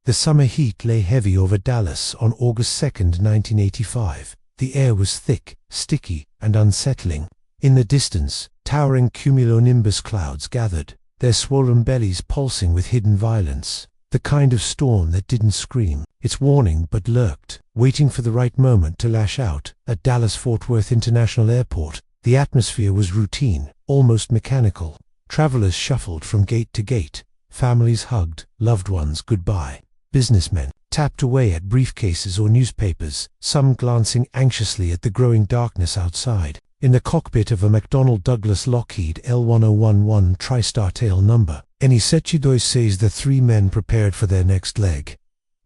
The summer heat lay heavy over Dallas on August 2, 1985. The air was thick, sticky, and unsettling. In the distance, towering cumulonimbus clouds gathered, their swollen bellies pulsing with hidden violence. The kind of storm that didn't scream its warning but lurked, waiting for the right moment to lash out. At Dallas-Fort Worth International Airport, the atmosphere was routine, almost mechanical. Travelers shuffled from gate to gate, families hugged loved ones goodbye. Businessmen tapped away at briefcases or newspapers, some glancing anxiously at the growing darkness outside. In the cockpit of a McDonnell Douglas Lockheed L-1011 TriStar tail number, NE-72 says the three men prepared for their next leg.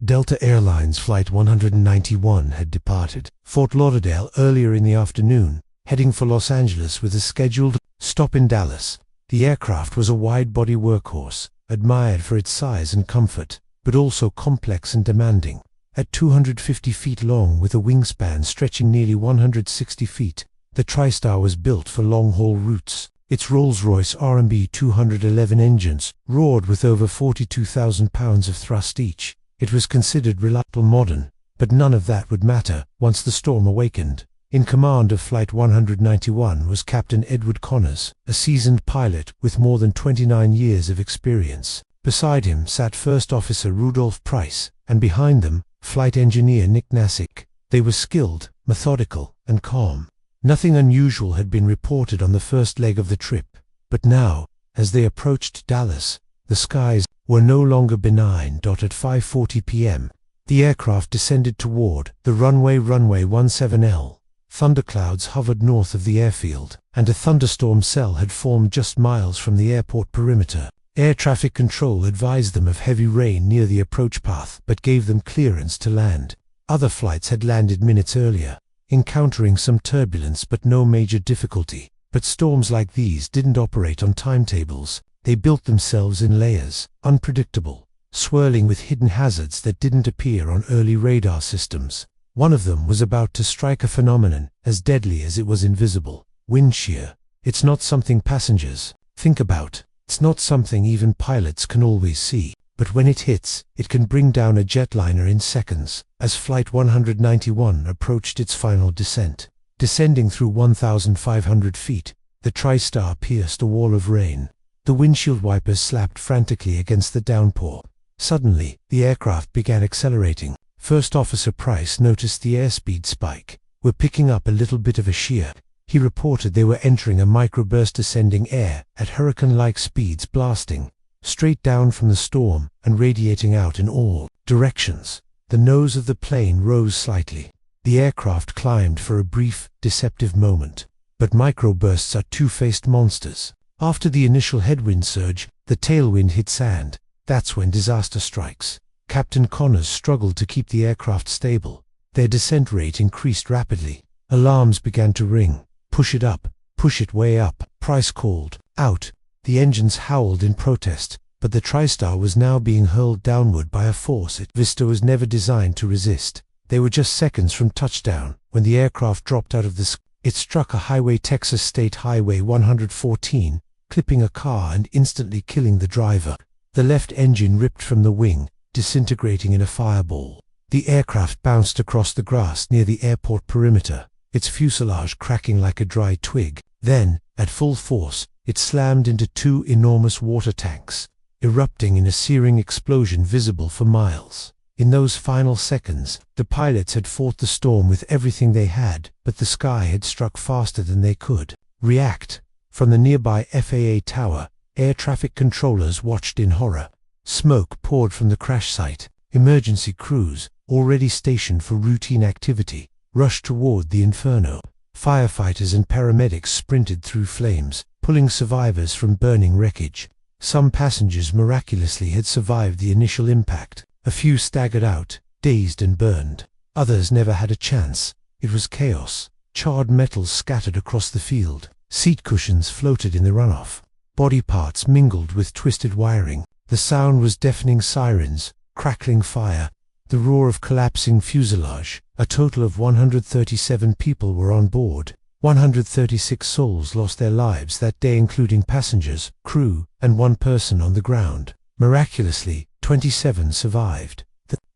Delta Airlines Flight 191 had departed Fort Lauderdale earlier in the afternoon, heading for Los Angeles with a scheduled stop in Dallas. The aircraft was a wide-body workhorse, admired for its size and comfort, but also complex and demanding. At 250 feet long with a wingspan stretching nearly 160 feet, the TriStar was built for long-haul routes. Its Rolls-Royce R&B 211 engines roared with over 42,000 pounds of thrust each. It was considered reliable modern, but none of that would matter once the storm awakened. In command of Flight 191 was Captain Edward Connors, a seasoned pilot with more than 29 years of experience. Beside him sat First Officer Rudolph Price, and behind them, Flight Engineer Nick Nassick. They were skilled, methodical, and calm. Nothing unusual had been reported on the first leg of the trip, but now, as they approached Dallas, the skies were no longer benign. At 5:40 p.m., the aircraft descended toward the runway 17L. Thunderclouds hovered north of the airfield, and a thunderstorm cell had formed just miles from the airport perimeter. Air traffic control advised them of heavy rain near the approach path, but gave them clearance to land. Other flights had landed minutes earlier, encountering some turbulence but no major difficulty. But storms like these didn't operate on timetables. They built themselves in layers, unpredictable, swirling with hidden hazards that didn't appear on early radar systems. One of them was about to strike a phenomenon as deadly as it was invisible: wind shear. It's not something passengers think about. It's not something even pilots can always see. But when it hits, it can bring down a jetliner in seconds. As Flight 191 approached its final descent, descending through 1,500 feet, the TriStar pierced a wall of rain. The windshield wipers slapped frantically against the downpour. Suddenly, the aircraft began accelerating. First Officer Price noticed the airspeed spike. "We're picking up a little bit of a shear," he reported. They were entering a microburst, ascending air at hurricane-like speeds, blasting straight down from the storm and radiating out in all directions. The nose of the plane rose slightly. The aircraft climbed for a brief, deceptive moment. But microbursts are two-faced monsters. After the initial headwind surge, the tailwind hit sand. That's when disaster strikes. Captain Connors struggled to keep the aircraft stable. Their descent rate increased rapidly. Alarms began to ring. "Push it up. Push it way up," Price called out. The engines howled in protest, but the TriStar was now being hurled downward by a force Vista was never designed to resist. They were just seconds from touchdown when the aircraft dropped out of the sky. It struck a highway, Texas State Highway 114, clipping a car and instantly killing the driver. The left engine ripped from the wing, disintegrating in a fireball. The aircraft bounced across the grass near the airport perimeter, its fuselage cracking like a dry twig. Then, at full force, it slammed into two enormous water tanks, erupting in a searing explosion visible for miles. In those final seconds, the pilots had fought the storm with everything they had, but the sky had struck faster than they could react. From the nearby FAA tower, air traffic controllers watched in horror. Smoke poured from the crash site. Emergency crews, already stationed for routine activity, rushed toward the inferno. Firefighters and paramedics sprinted through flames, pulling survivors from burning wreckage. Some passengers miraculously had survived the initial impact. A few staggered out, dazed and burned. Others never had a chance. It was chaos. Charred metals scattered across the field. Seat cushions floated in the runoff. Body parts mingled with twisted wiring. The sound was deafening: sirens, crackling fire, the roar of collapsing fuselage. A total of 137 people were on board. 136 souls lost their lives that day, including passengers, crew, and one person on the ground. Miraculously, 27 survived.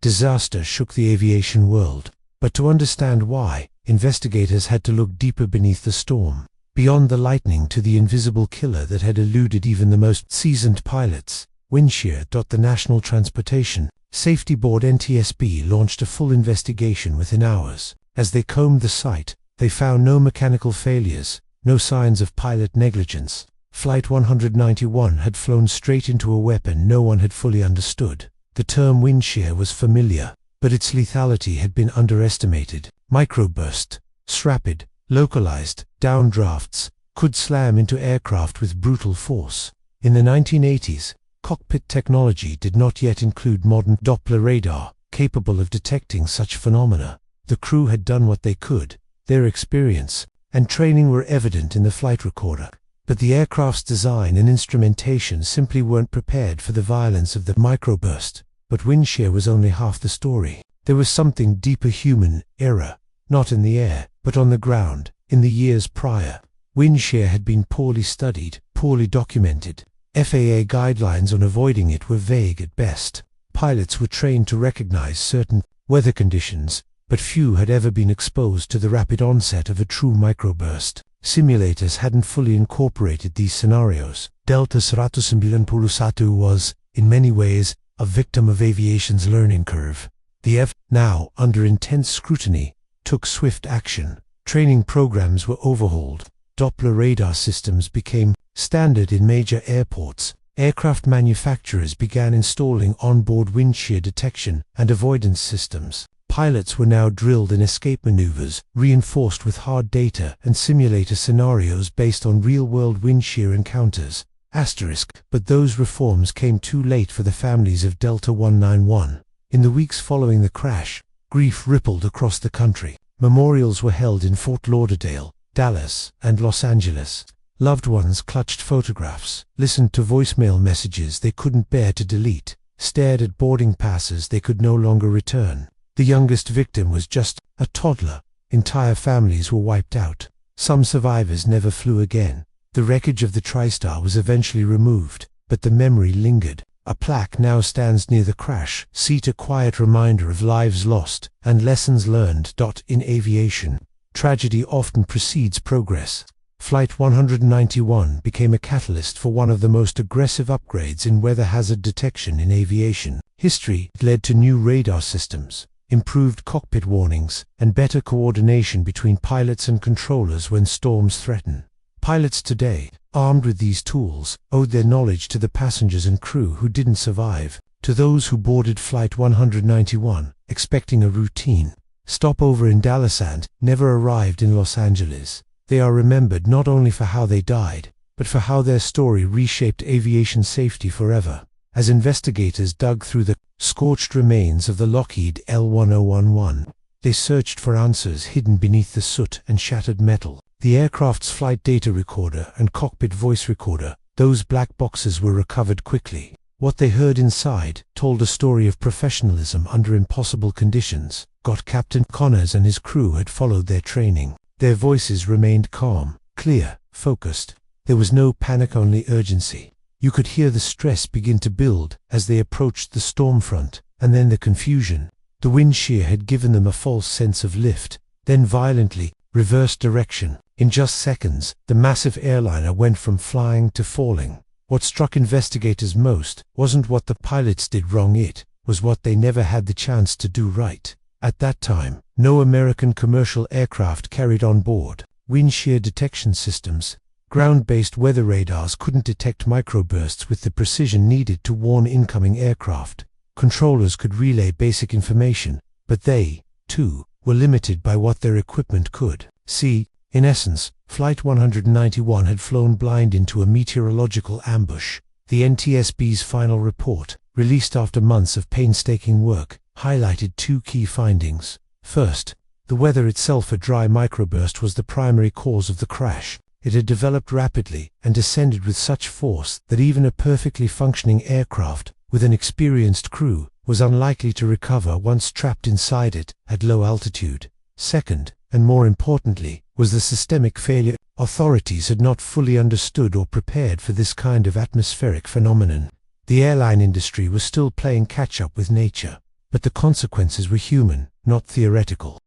Disaster shook the aviation world. But to understand why, investigators had to look deeper beneath the storm, beyond the lightning to the invisible killer that had eluded even the most seasoned pilots. Wind shear. The National Transportation Safety Board (NTSB) launched a full investigation within hours. As they combed the site, they found no mechanical failures, no signs of pilot negligence. Flight 191 had flown straight into a weapon no one had fully understood. The term wind shear was familiar, but its lethality had been underestimated. Microburst, rapid, localized, downdrafts, could slam into aircraft with brutal force. In the 1980s, cockpit technology did not yet include modern Doppler radar, capable of detecting such phenomena. The crew had done what they could. Their experience and training were evident in the flight recorder. But the aircraft's design and instrumentation simply weren't prepared for the violence of the microburst. But wind shear was only half the story. There was something deeper: human error, not in the air, but on the ground. In the years prior, wind shear had been poorly studied, poorly documented. FAA guidelines on avoiding it were vague at best. Pilots were trained to recognize certain weather conditions, but few had ever been exposed to the rapid onset of a true microburst. Simulators hadn't fully incorporated these scenarios. Delta 191 was, in many ways, a victim of aviation's learning curve. The F, now under intense scrutiny, took swift action. Training programs were overhauled. Doppler radar systems became standard in major airports. Aircraft manufacturers began installing onboard wind shear detection and avoidance systems. Pilots were now drilled in escape maneuvers, reinforced with hard data and simulator scenarios based on real-world wind shear encounters. But those reforms came too late for the families of Delta 191. In the weeks following the crash, grief rippled across the country. Memorials were held in Fort Lauderdale, Dallas, and Los Angeles. Loved ones clutched photographs, listened to voicemail messages they couldn't bear to delete, stared at boarding passes they could no longer return. The youngest victim was just a toddler. Entire families were wiped out. Some survivors never flew again. The wreckage of the TriStar was eventually removed, but the memory lingered. A plaque now stands near the crash seat, a quiet reminder of lives lost and lessons learned. In aviation, tragedy often precedes progress. Flight 191 became a catalyst for one of the most aggressive upgrades in weather hazard detection in aviation history. It led to new radar systems, improved cockpit warnings, and better coordination between pilots and controllers when storms threaten. Pilots today, armed with these tools, owed their knowledge to the passengers and crew who didn't survive, to those who boarded Flight 191, expecting a routine stopover in Dallas and never arrived in Los Angeles. They are remembered not only for how they died, but for how their story reshaped aviation safety forever. As investigators dug through the scorched remains of the Lockheed L-1011, they searched for answers hidden beneath the soot and shattered metal. The aircraft's flight data recorder and cockpit voice recorder, those black boxes, were recovered quickly. What they heard inside told a story of professionalism under impossible conditions. Captain Connors and his crew had followed their training. Their voices remained calm, clear, focused. There was no panic, only urgency. You could hear the stress begin to build as they approached the storm front, and then the confusion. The wind shear had given them a false sense of lift, then violently reversed direction. In just seconds, the massive airliner went from flying to falling. What struck investigators most wasn't what the pilots did wrong, it was what they never had the chance to do right. At that time, no American commercial aircraft carried on board wind shear detection systems. Ground-based weather radars couldn't detect microbursts with the precision needed to warn incoming aircraft. Controllers could relay basic information, but they, too, were limited by what their equipment could see. In essence, Flight 191 had flown blind into a meteorological ambush. The NTSB's final report, released after months of painstaking work, highlighted two key findings. First, the weather itself, a dry microburst, was the primary cause of the crash. It had developed rapidly and descended with such force that even a perfectly functioning aircraft, with an experienced crew, was unlikely to recover once trapped inside it at low altitude. Second, and more importantly, was the systemic failure. Authorities had not fully understood or prepared for this kind of atmospheric phenomenon. The airline industry was still playing catch-up with nature. but the consequences were human, not theoretical.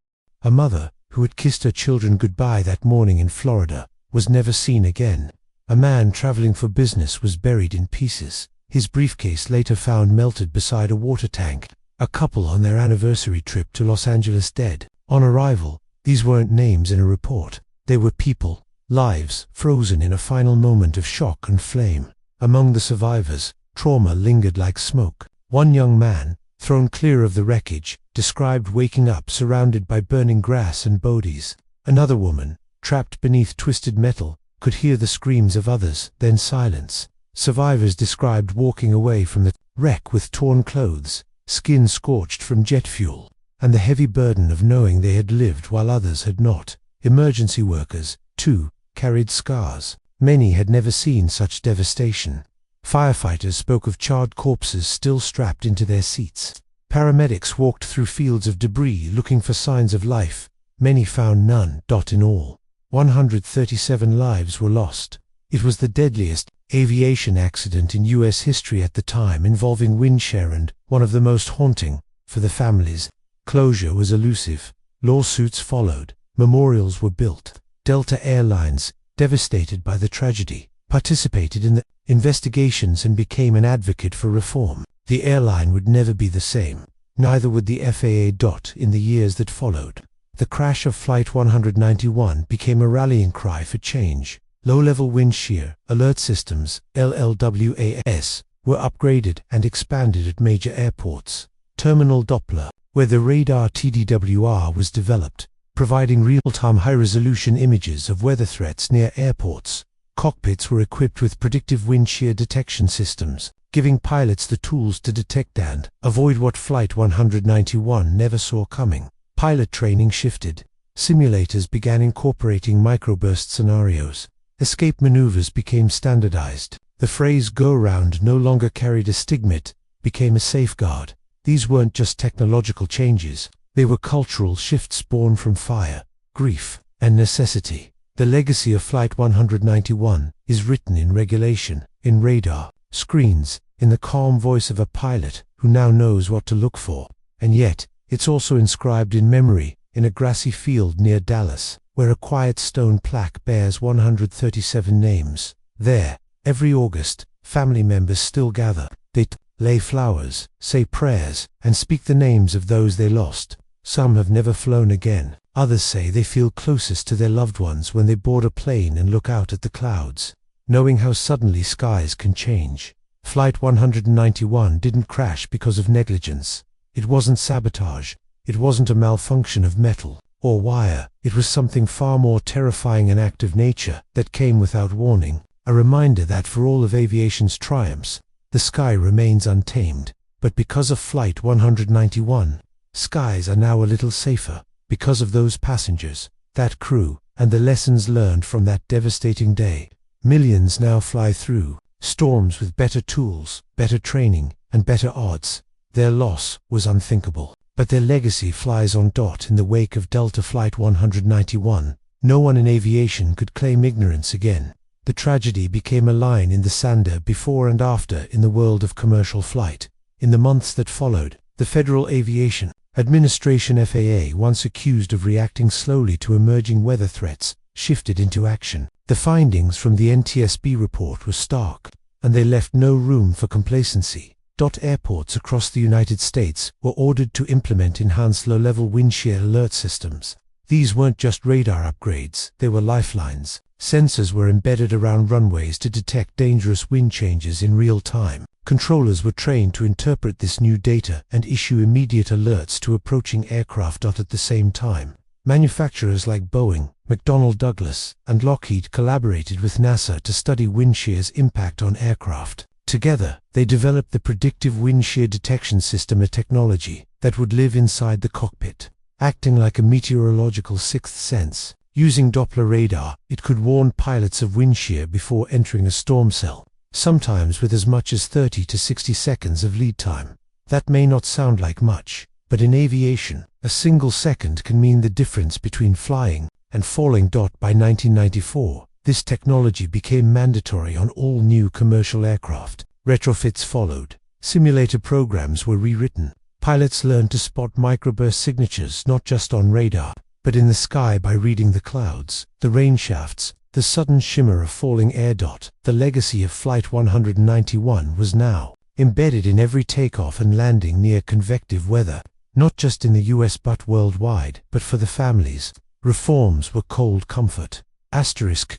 A mother, who had kissed her children goodbye that morning in Florida, was never seen again. A man traveling for business was buried in pieces, his briefcase later found melted beside a water tank. A couple on their anniversary trip to Los Angeles dead. On arrival, these weren't names in a report. They were people, lives frozen in a final moment of shock and flame. Among the survivors, trauma lingered like smoke. One young man, thrown clear of the wreckage, described waking up surrounded by burning grass and bodies. Another woman, trapped beneath twisted metal, could hear the screams of others, then silence. Survivors described walking away from the wreck with torn clothes, skin scorched from jet fuel, and the heavy burden of knowing they had lived while others had not. Emergency workers, too, carried scars. Many had never seen such devastation. Firefighters spoke of charred corpses still strapped into their seats. Paramedics walked through fields of debris looking for signs of life. Many found none. In all, 137 lives were lost. It was the deadliest aviation accident in U.S. history at the time, involving wind shear and one of the most haunting for the families. Closure was elusive. Lawsuits followed. Memorials were built. Delta Airlines, devastated by the tragedy, participated in the investigations and became an advocate for reform. The airline would never be the same. Neither would the FAA. In the years that followed, the crash of Flight 191 became a rallying cry for change. Low-level wind shear alert systems, LLWAS, were upgraded and expanded at major airports. Terminal Doppler, where the radar TDWR was developed, providing real-time high-resolution images of weather threats near airports. Cockpits were equipped with predictive wind shear detection systems, giving pilots the tools to detect and avoid what Flight 191 never saw coming. Pilot training shifted. Simulators began incorporating microburst scenarios. Escape maneuvers became standardized. The phrase "go-round" no longer carried a stigma, became a safeguard. These weren't just technological changes, they were cultural shifts born from fire, grief, and necessity. The legacy of Flight 191 is written in regulation, in radar screens, in the calm voice of a pilot who now knows what to look for. And yet, it's also inscribed in memory, in a grassy field near Dallas, where a quiet stone plaque bears 137 names. There, every August, family members still gather. They lay flowers, say prayers, and speak the names of those they lost. Some have never flown again. Others say they feel closest to their loved ones when they board a plane and look out at the clouds, knowing how suddenly skies can change. Flight 191 didn't crash because of negligence. It wasn't sabotage. It wasn't a malfunction of metal or wire. It was something far more terrifying, an act of nature that came without warning, a reminder that for all of aviation's triumphs, the sky remains untamed. But because of Flight 191, skies are now a little safer. Because of those passengers, that crew, and the lessons learned from that devastating day, millions now fly through storms with better tools, better training, and better odds. Their loss was unthinkable, but their legacy flies on. In the wake of Delta Flight 191, no one in aviation could claim ignorance again. The tragedy became a line in the sand before and after in the world of commercial flight. In the months that followed, the Federal Aviation Administration FAA, once accused of reacting slowly to emerging weather threats, shifted into action. The findings from the NTSB report were stark, and they left no room for complacency. Airports across the United States were ordered to implement enhanced low-level wind shear alert systems. These weren't just radar upgrades, they were lifelines. Sensors were embedded around runways to detect dangerous wind changes in real time. Controllers were trained to interpret this new data and issue immediate alerts to approaching aircraft. At the same time, manufacturers like Boeing, McDonnell Douglas, and Lockheed collaborated with NASA to study wind shear's impact on aircraft. Together, they developed the predictive wind shear detection system, a technology that would live inside the cockpit, acting like a meteorological sixth sense. Using Doppler radar, it could warn pilots of wind shear before entering a storm cell, sometimes with as much as 30 to 60 seconds of lead time. That may not sound like much, but in aviation, a single second can mean the difference between flying and falling. By 1994, this technology became mandatory on all new commercial aircraft. Retrofits followed. Simulator programs were rewritten. Pilots learned to spot microburst signatures not just on radar, but in the sky by reading the clouds, the rain shafts, the sudden shimmer of falling air dot. The legacy of Flight 191 was now embedded in every takeoff and landing near convective weather, not just in the US but worldwide. But for the families, reforms were cold comfort.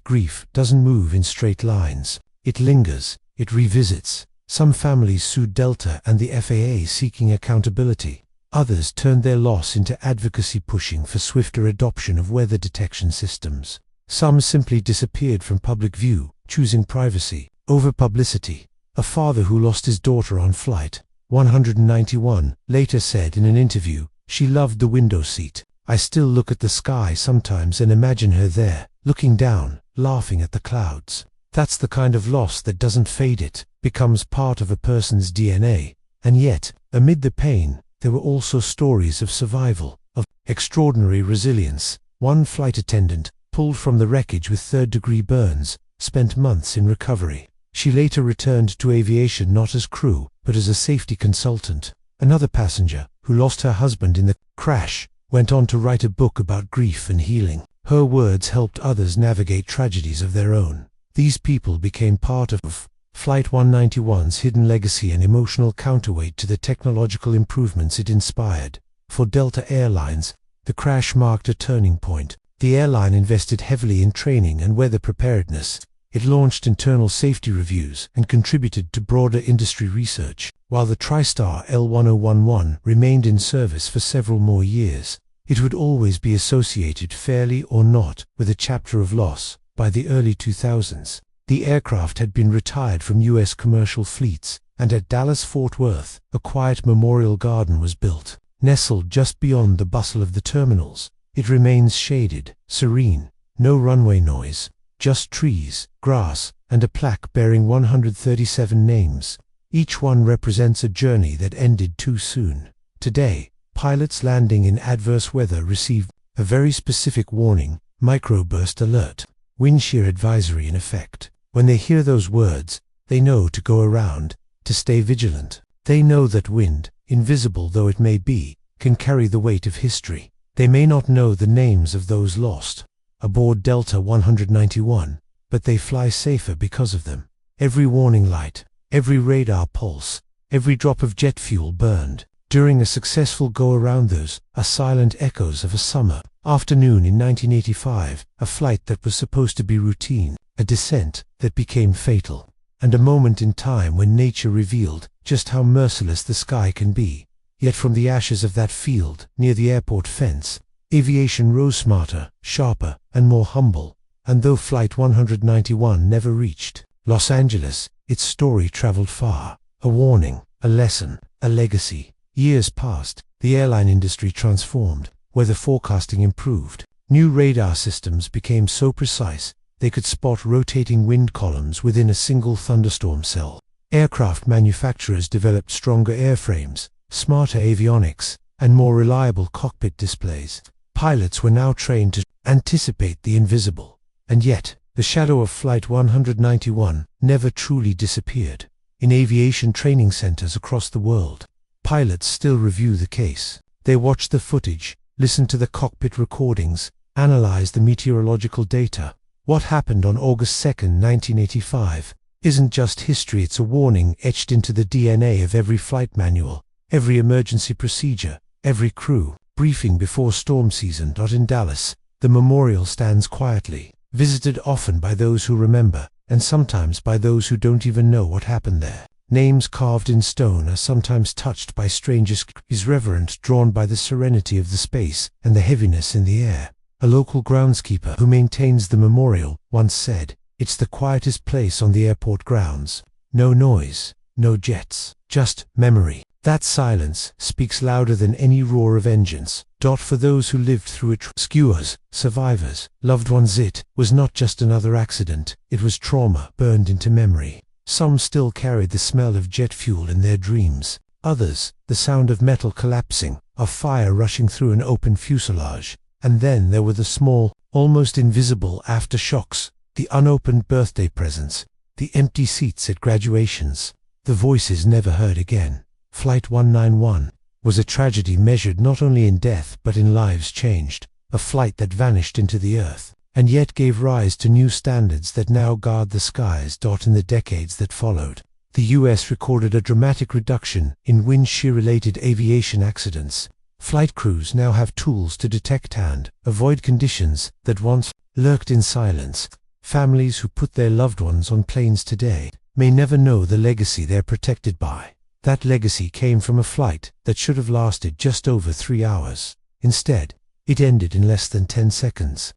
Grief doesn't move in straight lines. It lingers, it revisits. Some families sued Delta and the FAA seeking accountability. Others turned their loss into advocacy pushing for swifter adoption of weather detection systems. Some simply disappeared from public view, choosing privacy over publicity. A father who lost his daughter on Flight 191 later said in an interview, "She loved the window seat. I still look at the sky sometimes and imagine her there, looking down, laughing at the clouds." That's the kind of loss that doesn't fade, it becomes part of a person's DNA. And yet, amid the pain, there were also stories of survival, of extraordinary resilience. One flight attendant, pulled from the wreckage with third-degree burns, spent months in recovery. She later returned to aviation not as crew, but as a safety consultant. Another passenger, who lost her husband in the crash, went on to write a book about grief and healing. Her words helped others navigate tragedies of their own. These people became part of Flight 191's hidden legacy and emotional counterweight to the technological improvements it inspired. For Delta Airlines, the crash marked a turning point. The airline invested heavily in training and weather preparedness. It launched internal safety reviews and contributed to broader industry research. While the TriStar L-1011 remained in service for several more years, it would always be associated, fairly or not, with a chapter of loss. By the early 2000s, the aircraft had been retired from U.S. commercial fleets, and at Dallas-Fort Worth, a quiet memorial garden was built. Nestled just beyond the bustle of the terminals, it remains shaded, serene, no runway noise, just trees, grass, and a plaque bearing 137 names. Each one represents a journey that ended too soon. Today, pilots landing in adverse weather receive a very specific warning: microburst alert. Wind shear advisory in effect. When they hear those words, they know to go around, to stay vigilant. They know that wind, invisible though it may be, can carry the weight of history. They may not know the names of those lost aboard Delta 191, but they fly safer because of them. Every warning light, every radar pulse, every drop of jet fuel burned during a successful go-around, those are silent echoes of a summer afternoon in 1985, a flight that was supposed to be routine, a descent that became fatal, and a moment in time when nature revealed just how merciless the sky can be. Yet from the ashes of that field, near the airport fence, aviation rose smarter, sharper, and more humble. And though Flight 191 never reached Los Angeles, its story traveled far. A warning, a lesson, a legacy. Years passed, the airline industry transformed, weather forecasting improved. New radar systems became so precise, they could spot rotating wind columns within a single thunderstorm cell. Aircraft manufacturers developed stronger airframes, smarter avionics, and more reliable cockpit displays. Pilots were now trained to anticipate the invisible. And yet, the shadow of Flight 191 never truly disappeared. In aviation training centers across the world, pilots still review the case. They watch the footage, listen to the cockpit recordings, analyze the meteorological data. What happened on August 2, 1985, isn't just history, it's a warning etched into the DNA of every flight manual, every emergency procedure, every crew briefing before storm season. In Dallas, the memorial stands quietly, visited often by those who remember, and sometimes by those who don't even know what happened there. Names carved in stone are sometimes touched by strangers, reverent, drawn by the serenity of the space and the heaviness in the air. A local groundskeeper who maintains the memorial once said, "It's the quietest place on the airport grounds. No noise, no jets, just memory." That silence speaks louder than any roar of engines. For those who lived through it, rescuers, survivors, loved ones, it was not just another accident, it was trauma burned into memory. Some still carried the smell of jet fuel in their dreams. Others, the sound of metal collapsing, of fire rushing through an open fuselage. And then there were the small, almost invisible aftershocks, the unopened birthday presents, the empty seats at graduations, the voices never heard again. Flight 191 was a tragedy measured not only in death but in lives changed, a flight that vanished into the earth, and yet gave rise to new standards that now guard the skies. In the decades that followed, the US recorded a dramatic reduction in wind shear-related aviation accidents. Flight crews now have tools to detect and avoid conditions that once lurked in silence. Families who put their loved ones on planes today may never know the legacy they're protected by. That legacy came from a flight that should have lasted just over 3 hours. Instead, it ended in less than 10 seconds.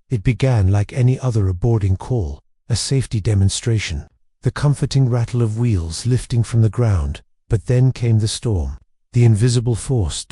It began like any other boarding call, a safety demonstration, the comforting rattle of wheels lifting from the ground. But then came the storm, the invisible force.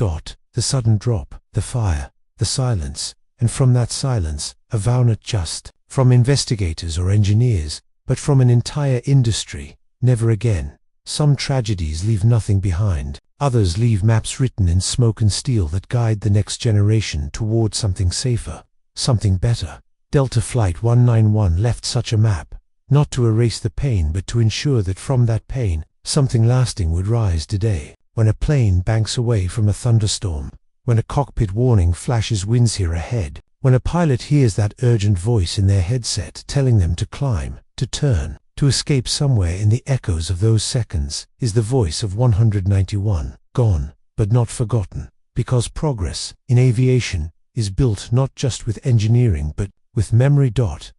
The sudden drop, the fire, the silence, and from that silence, a vow not just from investigators or engineers, but from an entire industry: never again. Some tragedies leave nothing behind, others leave maps written in smoke and steel that guide the next generation toward something safer, something better. Delta Flight 191 left such a map, not to erase the pain but to ensure that from that pain, something lasting would rise today. When a plane banks away from a thunderstorm, when a cockpit warning flashes winds here ahead, when a pilot hears that urgent voice in their headset telling them to climb, to turn, to escape, somewhere in the echoes of those seconds is the voice of 191, gone, but not forgotten. Because progress in aviation is built not just with engineering but with memory.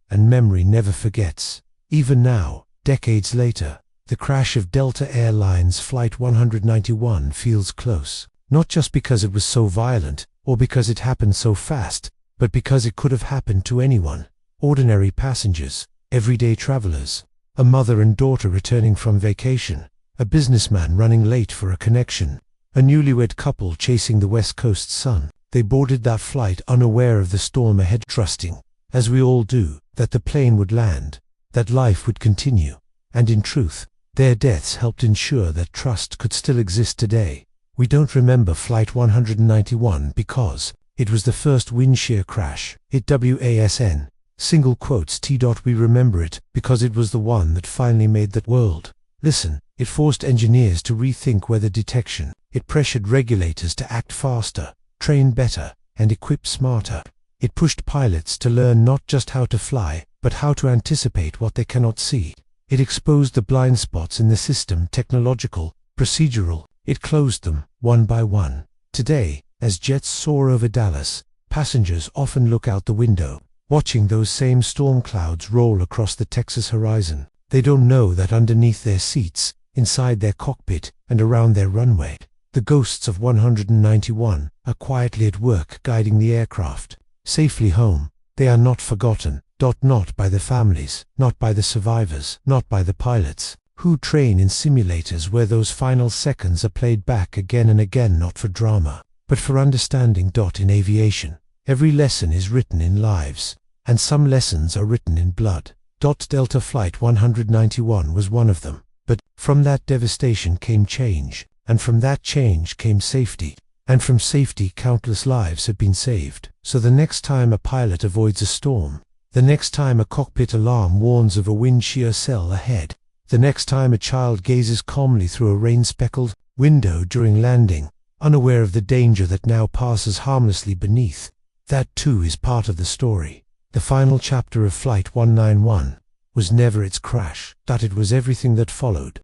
And memory never forgets. Even now, decades later, the crash of Delta Airlines Flight 191 feels close, not just because it was so violent or because it happened so fast, but because it could have happened to anyone. Ordinary passengers, everyday travelers, a mother and daughter returning from vacation, a businessman running late for a connection, a newlywed couple chasing the West Coast sun. They boarded that flight unaware of the storm ahead, trusting, as we all do, that the plane would land, that life would continue. And in truth, their deaths helped ensure that trust could still exist today. We don't remember Flight 191 because it was the first wind shear crash. WASN, single quotes T. We remember it because it was the one that finally made the world listen. It forced engineers to rethink weather detection. It pressured regulators to act faster, train better, and equip smarter. It pushed pilots to learn not just how to fly, but how to anticipate what they cannot see. It exposed the blind spots in the system, technological, procedural. It closed them, one by one. Today, as jets soar over Dallas, passengers often look out the window, watching those same storm clouds roll across the Texas horizon. They don't know that underneath their seats, inside their cockpit, and around their runway, the ghosts of 191 are quietly at work guiding the aircraft safely home. They are not forgotten. Not by the families, not by the survivors, not by the pilots, who train in simulators where those final seconds are played back again and again, not for drama, but for understanding. In aviation, every lesson is written in lives, and some lessons are written in blood. Delta Flight 191 was one of them. But from that devastation came change, and from that change came safety. And from safety, countless lives have been saved. So the next time a pilot avoids a storm, the next time a cockpit alarm warns of a wind shear cell ahead, the next time a child gazes calmly through a rain-speckled window during landing, unaware of the danger that now passes harmlessly beneath, that too is part of the story. The final chapter of Flight 191 was never its crash, but it was everything that followed.